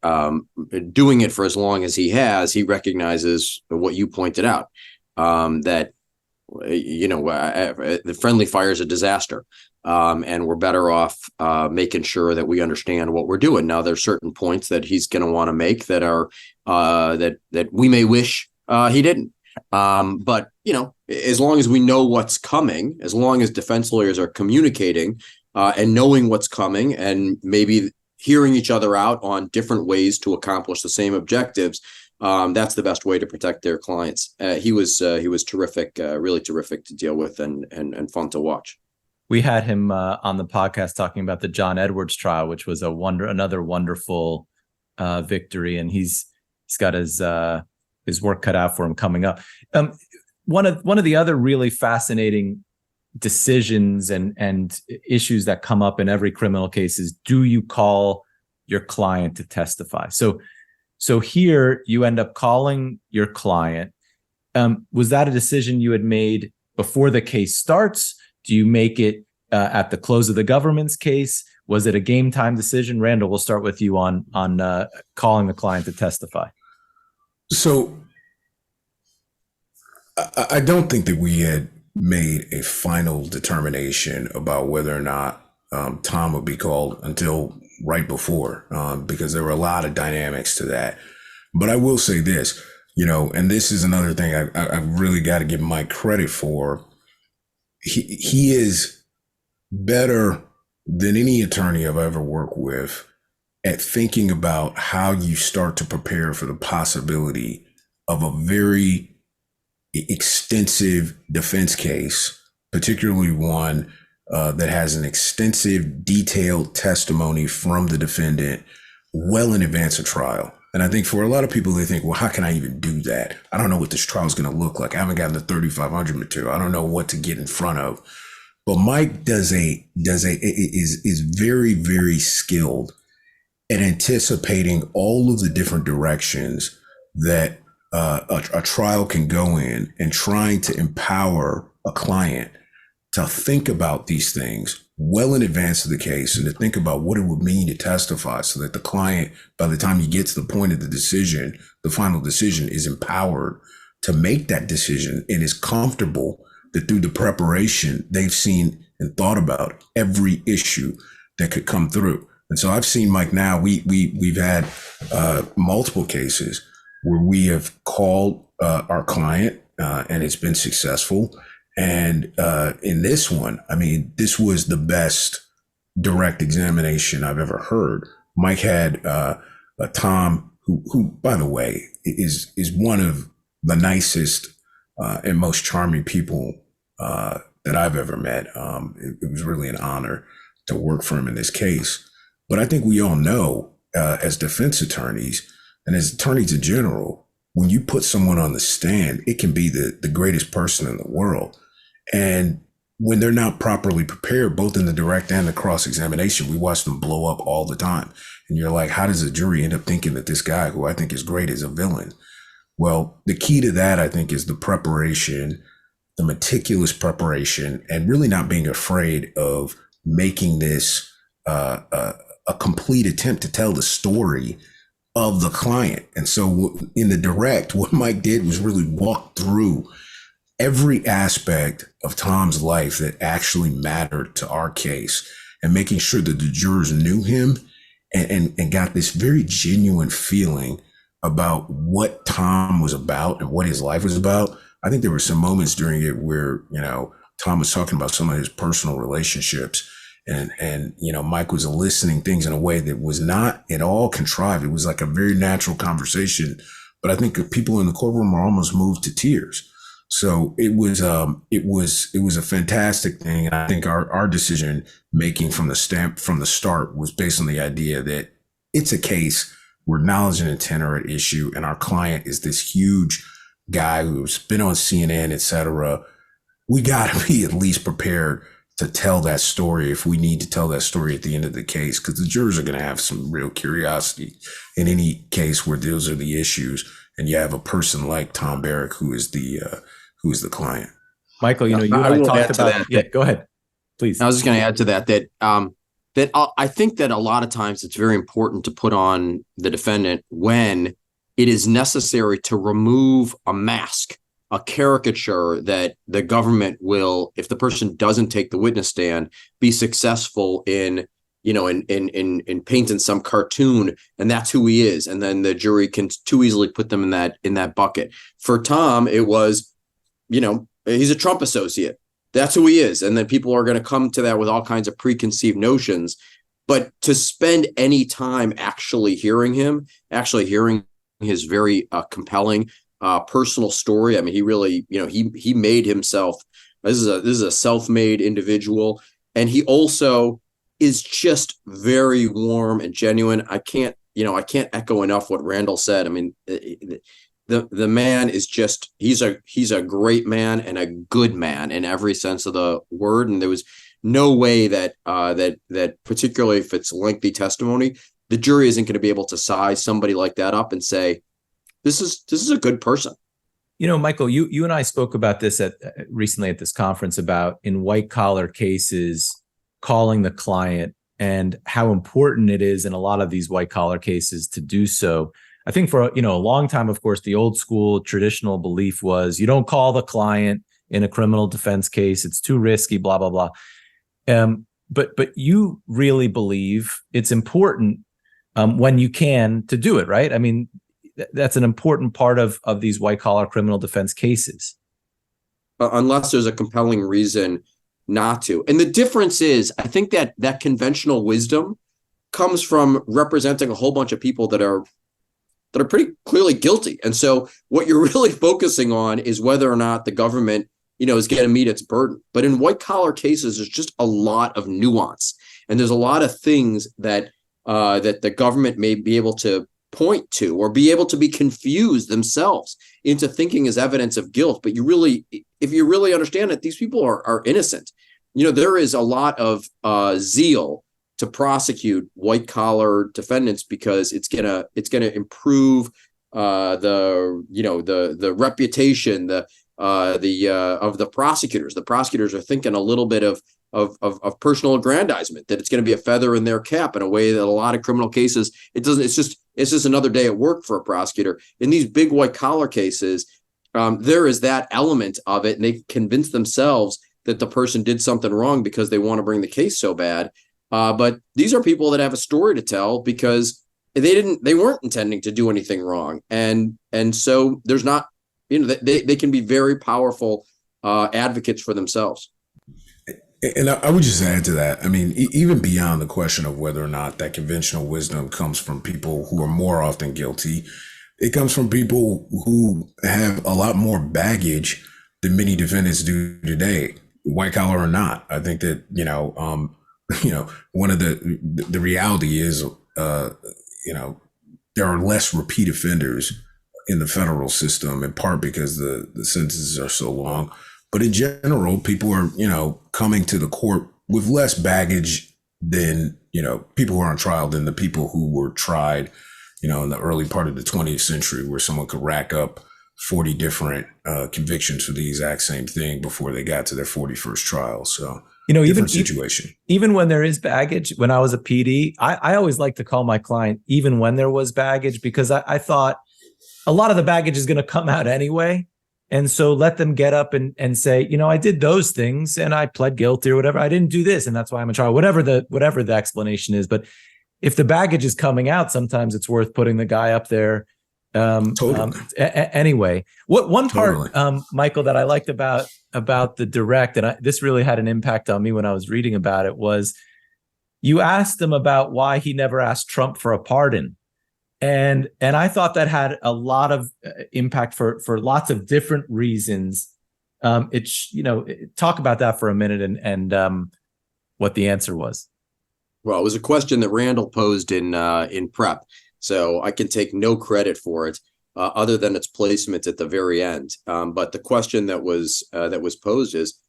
doing it for as long as he has, he recognizes what you pointed out, that the friendly fire is a disaster. and we're better off making sure that we understand what we're doing. Now, there's certain points that he's going to want to make that are that we may wish he didn't. But, as long as we know what's coming, as long as defense lawyers are communicating and knowing what's coming and maybe hearing each other out on different ways to accomplish the same objectives, that's the best way to protect their clients. He was terrific, really terrific to deal with and fun to watch. We had him on the podcast talking about the John Edwards trial, which was another wonderful victory, and he's got his work cut out for him coming up. One of the other really fascinating decisions and issues that come up in every criminal case is, do you call your client to testify? So here you end up calling your client. Was that a decision you had made before the case starts? Do you make it at the close of the government's case? Was it a game time decision? Randall, we'll start with you on calling the client to testify. So I don't think that we had made a final determination about whether or not Tom would be called until right before, because there were a lot of dynamics to that. But I will say this, and this is another thing I really got to give Mike credit for. He is better than any attorney I've ever worked with at thinking about how you start to prepare for the possibility of a very extensive defense case, particularly one that has an extensive, detailed testimony from the defendant well in advance of trial. And I think for a lot of people, they think, well, how can I even do that? I don't know what this trial is going to look like. I haven't gotten the 3500 material. I don't know what to get in front of. But Mike is very, very skilled at anticipating all of the different directions that a trial can go in, and trying to empower a client to think about these things well in advance of the case, and to think about what it would mean to testify, so that the client, by the time you get to the point of the decision, the final decision, is empowered to make that decision and is comfortable that through the preparation they've seen and thought about every issue that could come through. And so I've seen Mike now, we've had multiple cases where we have called our client and it's been successful. And in this one, I mean, this was the best direct examination I've ever heard. Mike had a Tom, who, by the way, is one of the nicest and most charming people that I've ever met. It was really an honor to work for him in this case. But I think we all know, as defense attorneys and as attorneys in general, when you put someone on the stand, it can be the greatest person in the world. And when they're not properly prepared, both in the direct and the cross-examination, we watch them blow up all the time. And you're like, how does a jury end up thinking that this guy, who I think is great, is a villain? Well, the key to that, I think, is the preparation, the meticulous preparation, and really not being afraid of making this a complete attempt to tell the story of the client. And so in the direct, what Mike did was really walk through every aspect of Tom's life that actually mattered to our case, and making sure that the jurors knew him and got this very genuine feeling about what Tom was about and what his life was about. I think there were some moments during it where, Tom was talking about some of his personal relationships, and Mike was eliciting things in a way that was not at all contrived. It was like a very natural conversation, but I think people in the courtroom were almost moved to tears. So it was a fantastic thing. And I think our decision making from the start was based on the idea that it's a case where knowledge and intent are at issue, and our client is this huge guy who's been on CNN, et cetera. We got to be at least prepared to tell that story if we need to tell that story at the end of the case, because the jurors are going to have some real curiosity in any case where those are the issues, and you have a person like Tom Barrack who is the client. Michael, you and I talked about that. Yeah, go ahead, please. I was just going to add to that I think that a lot of times it's very important to put on the defendant when it is necessary to remove a mask a caricature that the government will, if the person doesn't take the witness stand, be successful in painting some cartoon, and that's who he is, and then the jury can too easily put them in that bucket. For Tom, it was, he's a Trump associate. That's who he is, and then people are going to come to that with all kinds of preconceived notions. But to spend any time actually hearing his very compelling personal story. I mean, he really, he made himself. This is a self-made individual, and he also is just very warm and genuine. I can't echo enough what Randall said. I mean, the man is just, he's a great man and a good man in every sense of the word. And there was no way that particularly if it's lengthy testimony, the jury isn't going to be able to size somebody like that up and say, this is a good person. Michael, you and I spoke about this recently at this conference about in white collar cases, calling the client and how important it is in a lot of these white collar cases to do so. I think for a long time, of course, the old school traditional belief was you don't call the client in a criminal defense case. It's too risky, blah, blah, blah. But you really believe it's important when you can to do it, right? I mean, that's an important part of these white collar criminal defense cases. Unless there's a compelling reason not to. And the difference is, I think that conventional wisdom comes from representing a whole bunch of people that are pretty clearly guilty. And so what you're really focusing on is whether or not the government, is going to meet its burden. But in white collar cases, there's just a lot of nuance. And there's a lot of things that the government may be able to point to or be able to be confused themselves into thinking as evidence of guilt. But if you really understand it, these people are innocent. There is a lot of zeal to prosecute white collar defendants because it's gonna improve the reputation of the prosecutors. The prosecutors are thinking a little bit of personal aggrandizement, that it's going to be a feather in their cap in a way that a lot of criminal cases it doesn't. It's just another day at work for a prosecutor. In these big white collar cases, there is that element of it, and they convince themselves that the person did something wrong because they want to bring the case so bad. But these are people that have a story to tell because they weren't intending to do anything wrong, and so there's not, they can be very powerful advocates for themselves. And I would just add to that. I mean, even beyond the question of whether or not that conventional wisdom comes from people who are more often guilty, it comes from people who have a lot more baggage than many defendants do today, white collar or not. I think that, one of the reality is, there are less repeat offenders in the federal system, in part because the sentences are so long. But in general, people are, coming to the court with less baggage than, people who are on trial than the people who were tried, in the early part of the 20th century, where someone could rack up 40 different convictions for the exact same thing before they got to their 41st trial. So, different situation. Even when there is baggage, when I was a PD, I always like to call my client even when there was baggage, because I thought a lot of the baggage is going to come out anyway. And so let them get up and say, I did those things and I pled guilty or whatever. I didn't do this, and that's why I'm in trial, whatever the explanation is. But if the baggage is coming out, sometimes it's worth putting the guy up there. Totally. Anyway, one part, Michael, that I liked about the direct, and this really had an impact on me when I was reading about it, was you asked him about why he never asked Trump for a pardon. And I thought that had a lot of impact for lots of different reasons. Talk about that for a minute and what the answer was. Well, it was a question that Randall posed in prep, so I can take no credit for it other than its placement at the very end. But the question that was posed is,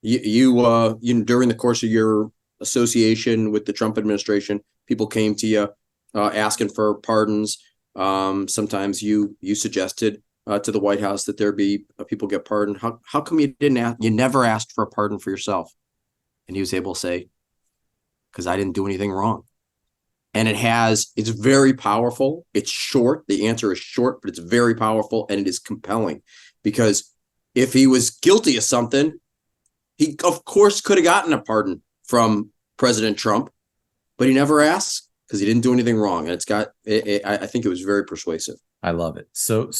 you during the course of your association with the Trump administration, people came to you asking for pardons. Sometimes you suggested to the White House that there be people get pardoned. How come you never asked for a pardon for yourself? And he was able to say, because I didn't do anything wrong. And it's very powerful. It's short. The answer is short, but it's very powerful, and it is compelling, because if he was guilty of something, he of course could have gotten a pardon from President Trump, but he never asked because he didn't do anything wrong. And I think it was very persuasive. I love it. So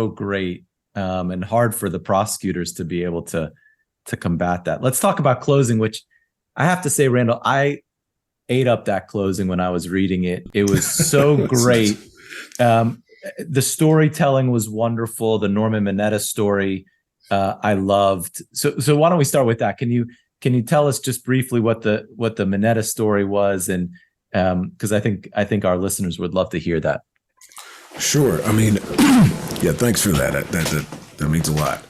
great. And hard for the prosecutors to be able to combat that. Let's talk about closing, which I have to say, Randall, I ate up that closing when I was reading it. It was so great. The storytelling was wonderful. The Norman Mineta story, I loved. So why don't we start with that? Can you tell us just briefly what the Mineta story was? And because I think our listeners would love to hear that. Sure. I mean, yeah, thanks for that. That means a lot.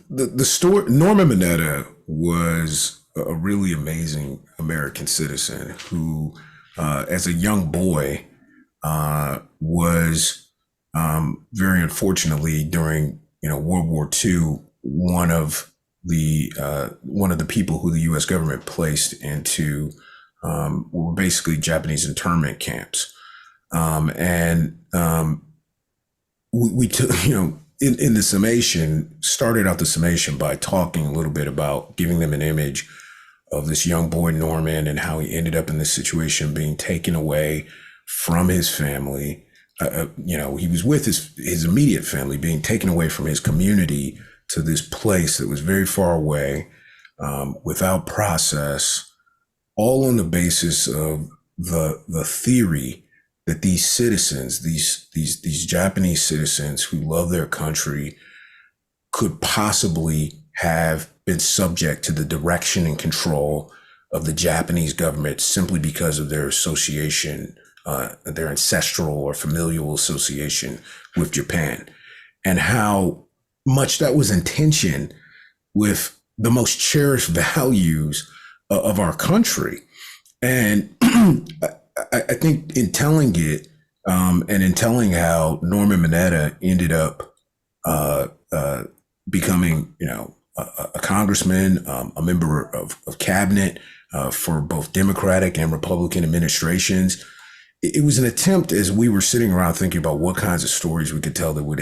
The story, Norman Mineta was a really amazing American citizen who, as a young boy, was very unfortunately during World War II one of the people who the U.S. government placed into were basically Japanese internment camps, we took in the summation, started out the summation by talking a little bit about giving them an image of this young boy, Norman, and how he ended up in this situation, being taken away from his family. He was with his immediate family, being taken away from his community to this place that was very far away, without process, all on the basis of the theory that these citizens, these Japanese citizens who love their country, could possibly have been subject to the direction and control of the Japanese government simply because of their association, their ancestral or familial association with Japan, and how much that was in tension with the most cherished values of our country. And I think in telling it, and in telling how Norman Mineta ended up becoming, a congressman, a member of cabinet for both Democratic and Republican administrations, it was an attempt, as we were sitting around thinking about what kinds of stories we could tell that would,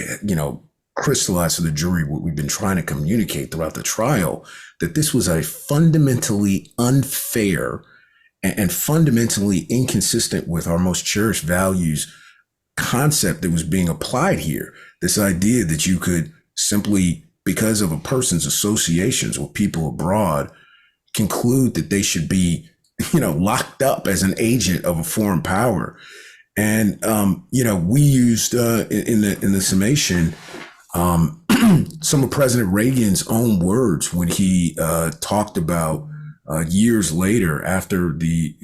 crystallize to the jury what we've been trying to communicate throughout the trial, that this was a fundamentally unfair and fundamentally inconsistent with our most cherished values concept that was being applied here. This idea that you could simply, because of a person's associations with people abroad, conclude that they should be, locked up as an agent of a foreign power. And, we used in the summation some of President Reagan's own words when he talked about years later, after 50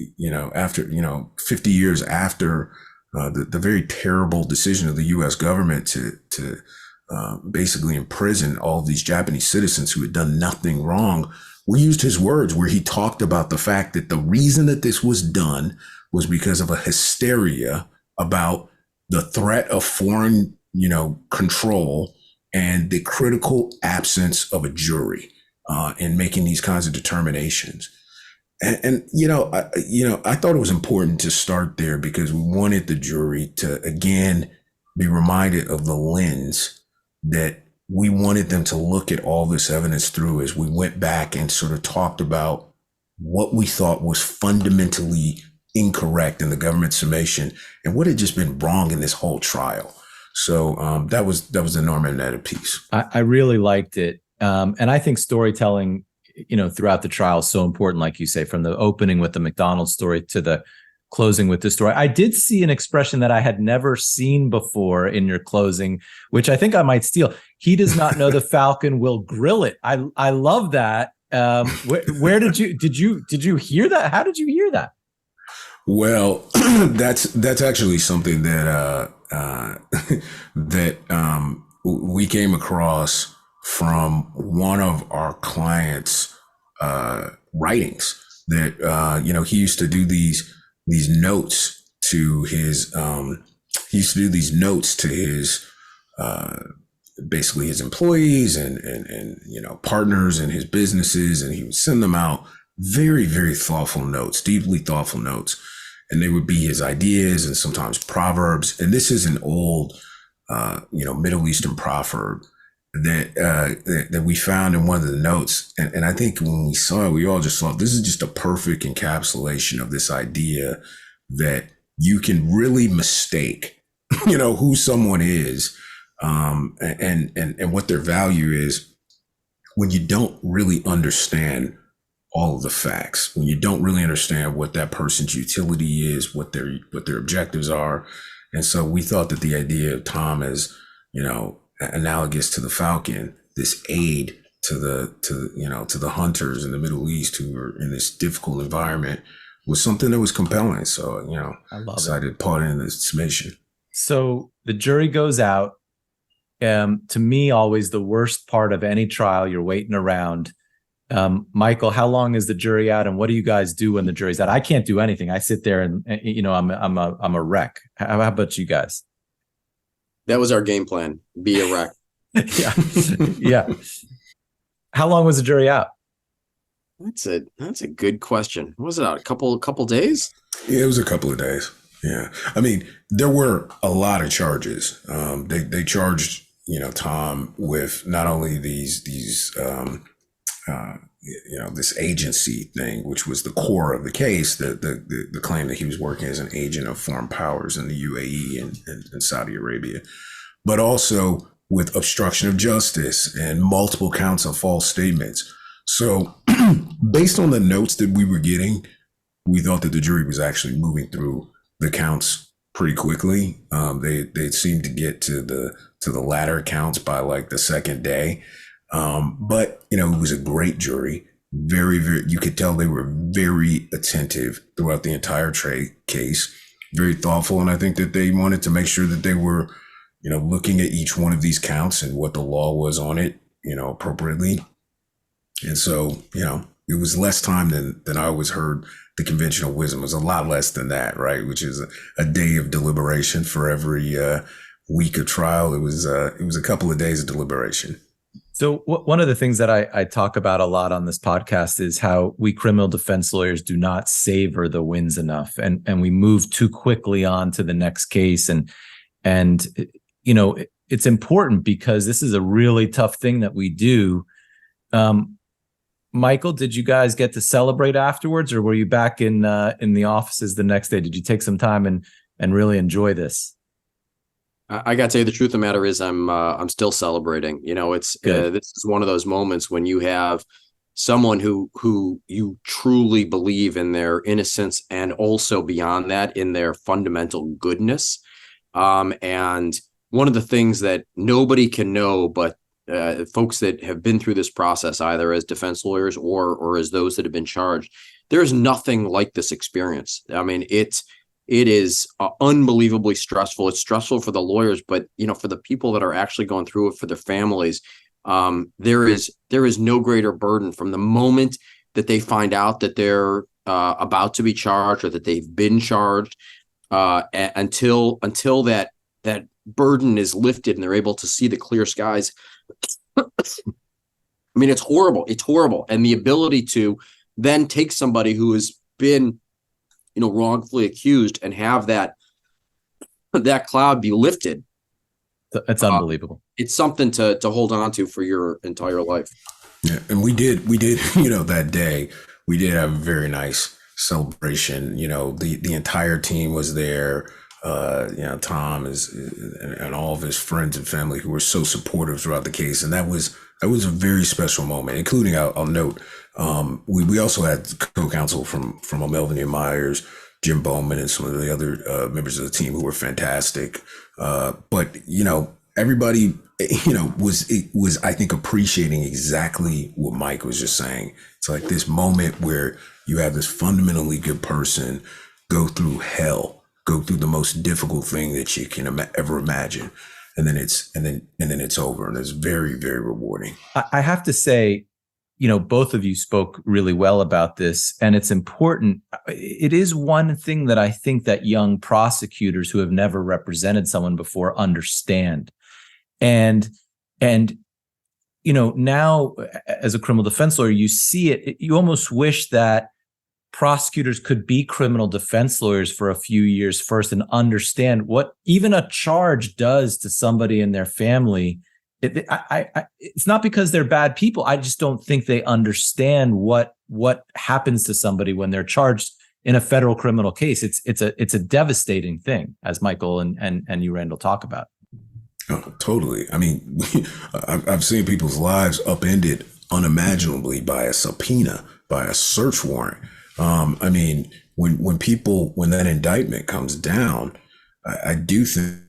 years after the very terrible decision of the U.S. government to basically imprison all of these Japanese citizens who had done nothing wrong. We used his words where he talked about the fact that the reason that this was done was because of a hysteria about the threat of foreign, control and the critical absence of a jury in making these kinds of determinations. And I thought it was important to start there because we wanted the jury to, again, be reminded of the lens that we wanted them to look at all this evidence through as we went back and sort of talked about what we thought was fundamentally incorrect in the government summation and what had just been wrong in this whole trial. So that was the Norman Mineta piece. I really liked it. And I think storytelling, throughout the trial is so important, like you say, from the opening with the McDonald's story to the closing with this story. I did see an expression that I had never seen before in your closing, which I think I might steal. He does not know the Falcon will grill it. I love that. Where did you hear that? How did you hear that? Well, that's actually something that we came across from one of our clients' writings. That he used to do these notes to his basically his employees and partners in his businesses, and he would send them out very, very thoughtful notes, deeply thoughtful notes. And they would be his ideas and sometimes proverbs. And this is an old Middle Eastern proverb that we found in one of the notes. And I think when we saw it, we all just thought this is just a perfect encapsulation of this idea that you can really mistake, who someone is, and what their value is when you don't really understand all of the facts, when you don't really understand what that person's utility is, what their objectives are. And so we thought that the idea of Tom as, analogous to the Falcon, this aid to the hunters in the Middle East who are in this difficult environment, was something that was compelling. So, I love decided to put in the submission. So the jury goes out. To me, always the worst part of any trial, you're waiting around. Michael, how long is the jury out, and what do you guys do when the jury's out? I can't do anything. I sit there and I'm a wreck. How about you guys? That was our game plan. Be a wreck. Yeah. Yeah. How long was the jury out? That's a good question. What was it out? A couple days? Yeah, it was a couple of days. Yeah. I mean, there were a lot of charges. They charged, Tom with not only these this agency thing, which was the core of the case, the claim that he was working as an agent of foreign powers in the UAE and Saudi Arabia, but also with obstruction of justice and multiple counts of false statements. So based on the notes that we were getting, we thought that the jury was actually moving through the counts pretty quickly. They seemed to get to the latter counts by like the second day. But it was a great jury. Very, very, you could tell they were very attentive throughout the entire case, very thoughtful. And I think that they wanted to make sure that they were, looking at each one of these counts and what the law was on it, appropriately. And so, it was less time than I always heard the conventional wisdom. It was a lot less than that, right? Which is a day of deliberation for every week of trial. It was a couple of days of deliberation. So one of the things that I talk about a lot on this podcast is how we criminal defense lawyers do not savor the wins enough, and we move too quickly on to the next case. And it's important because this is a really tough thing that we do. Michael, did you guys get to celebrate afterwards, or were you back in the offices the next day? Did you take some time and really enjoy this? I got to tell you, the truth of the matter is I'm still celebrating. It's this is one of those moments when you have someone who you truly believe in their innocence, and also beyond that in their fundamental goodness. And one of the things that nobody can know, but folks that have been through this process, either as defense lawyers or as those that have been charged, there's nothing like this experience. I mean, it is unbelievably stressful. It's stressful for the lawyers, but for the people that are actually going through it, for their families, there is no greater burden from the moment that they find out that they're about to be charged or that they've been charged, until that burden is lifted and they're able to see the clear skies. I mean, it's horrible. It's horrible. And the ability to then take somebody who has been wrongfully accused and have that cloud be lifted. That's unbelievable. It's something to hold on to for your entire life. Yeah. And we did, that day, we did have a very nice celebration. The entire team was there. Tom and all of his friends and family who were so supportive throughout the case. And that was a very special moment, including, I'll note, we also had co-counsel from Melvin Myers, Jim Bowman, and some of the other members of the team who were fantastic. But everybody, was I think appreciating exactly what Mike was just saying. It's like this moment where you have this fundamentally good person go through hell, go through the most difficult thing that you can ever imagine, and then it's over, and it's very, very rewarding. I have to say, both of you spoke really well about this, and it's important. It is one thing that I think that young prosecutors who have never represented someone before understand. And now as a criminal defense lawyer, you see it, you almost wish that prosecutors could be criminal defense lawyers for a few years first and understand what even a charge does to somebody in their family. It's not because they're bad people. I just don't think they understand what happens to somebody when they're charged in a federal criminal case. It's a devastating thing, as Michael and you, Randall, talk about. Oh, totally. I mean, I've seen people's lives upended unimaginably by a subpoena, by a search warrant. I mean, when that indictment comes down, I do think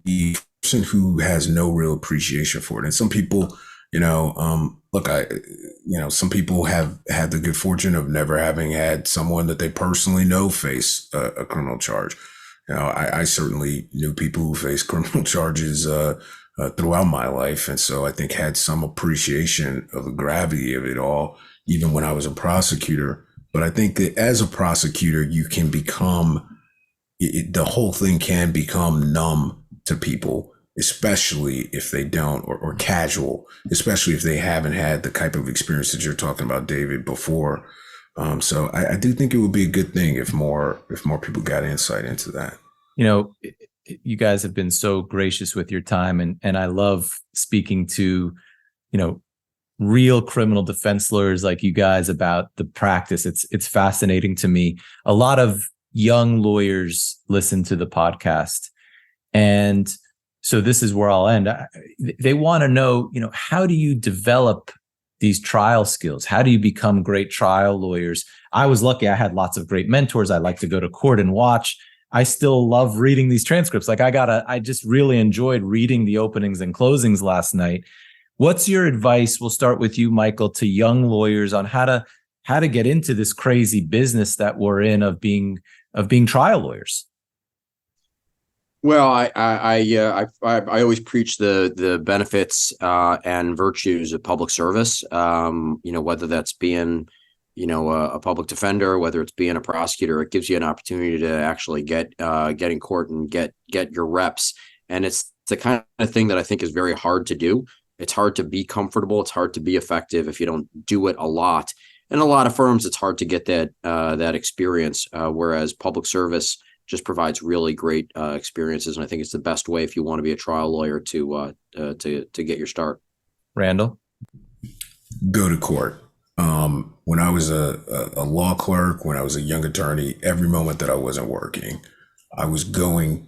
the person who has no real appreciation for it, and some people, some people have had the good fortune of never having had someone that they personally know face a criminal charge. I certainly knew people who faced criminal charges throughout my life, and so I think had some appreciation of the gravity of it all, even when I was a prosecutor. But I think that as a prosecutor, you can become, the whole thing can become numb to people, especially if they don't, or casual, especially if they haven't had the type of experience that you're talking about, David, before. So I do think it would be a good thing if more people got insight into that. You guys have been so gracious with your time, and I love speaking to, real criminal defense lawyers like you guys about the practice. It's fascinating to me. A lot of young lawyers listen to the podcast, and so this is where I'll end. They want to know, how do you develop these trial skills? How do you become great trial lawyers? I was lucky. I had lots of great mentors. I like to go to court and watch. I still love reading these transcripts. I just really enjoyed reading the openings and closings last night. What's your advice? We'll start with you, Michael, to young lawyers on how to get into this crazy business that we're in of being trial lawyers. Well, I always preach the benefits and virtues of public service. Whether that's being a public defender, whether it's being a prosecutor, it gives you an opportunity to actually get in court and get your reps. And it's the kind of thing that I think is very hard to do. It's hard to be comfortable. It's hard to be effective if you don't do it a lot. In a lot of firms, it's hard to get that experience, whereas public service just provides really great experiences. And I think it's the best way if you want to be a trial lawyer to get your start. Randall? Go to court. When I was a law clerk, when I was a young attorney, every moment that I wasn't working, I was going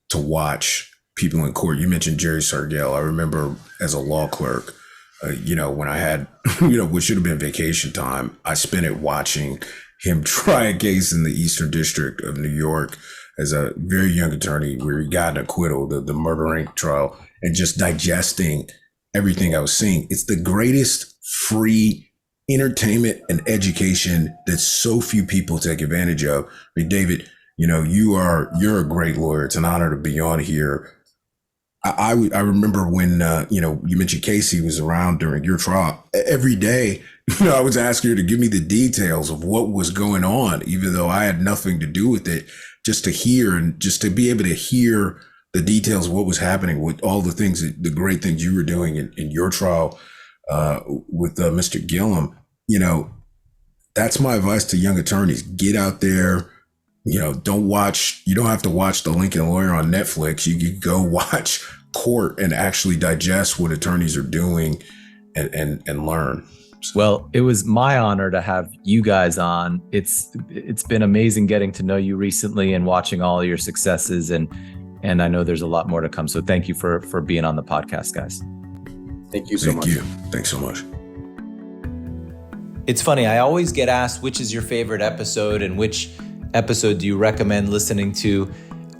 to watch people in court. You mentioned Jerry Sargell. I remember as a law clerk, when I had, what should have been vacation time, I spent it watching him try a case in the Eastern District of New York as a very young attorney where he got an acquittal, the Murder Inc. trial, and just digesting everything I was seeing. It's the greatest free entertainment and education that so few people take advantage of. I mean, David, you're a great lawyer. It's an honor to be on here. I remember when, you mentioned Casey was around during your trial. Every day, I was asking her to give me the details of what was going on, even though I had nothing to do with it, just to hear and just to be able to hear the details of what was happening with all the things, the great things you were doing in your trial with Mr. Gillum. That's my advice to young attorneys. Get out there. You don't have to watch The Lincoln Lawyer on Netflix. You can go watch court and actually digest what attorneys are doing and learn. Well, it was my honor to have you guys on. It's been amazing getting to know you recently and watching all your successes, and I know there's a lot more to come. So thank you for being on the podcast, guys. Thank you so much. Thank you. Thanks so much. It's funny, I always get asked which is your favorite episode and which episode do you recommend listening to.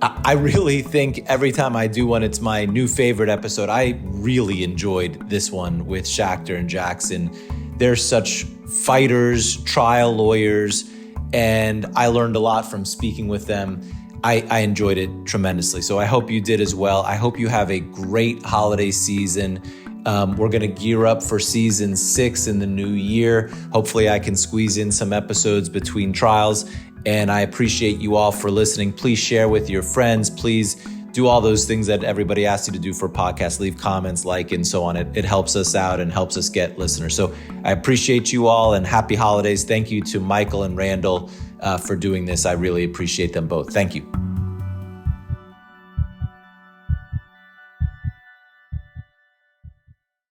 I really think every time I do one, it's my new favorite episode. I really enjoyed this one with Schachter and Jackson. They're such fighters, trial lawyers, and I learned a lot from speaking with them. I enjoyed it tremendously. So I hope you did as well. I hope you have a great holiday season. We're going to gear up for season 6 in the new year. Hopefully I can squeeze in some episodes between trials. And I appreciate you all for listening. Please share with your friends. Please do all those things that everybody asks you to do for podcasts, leave comments, like, and so on. It helps us out and helps us get listeners. So I appreciate you all, and happy holidays. Thank you to Michael and Randall for doing this. I really appreciate them both. Thank you.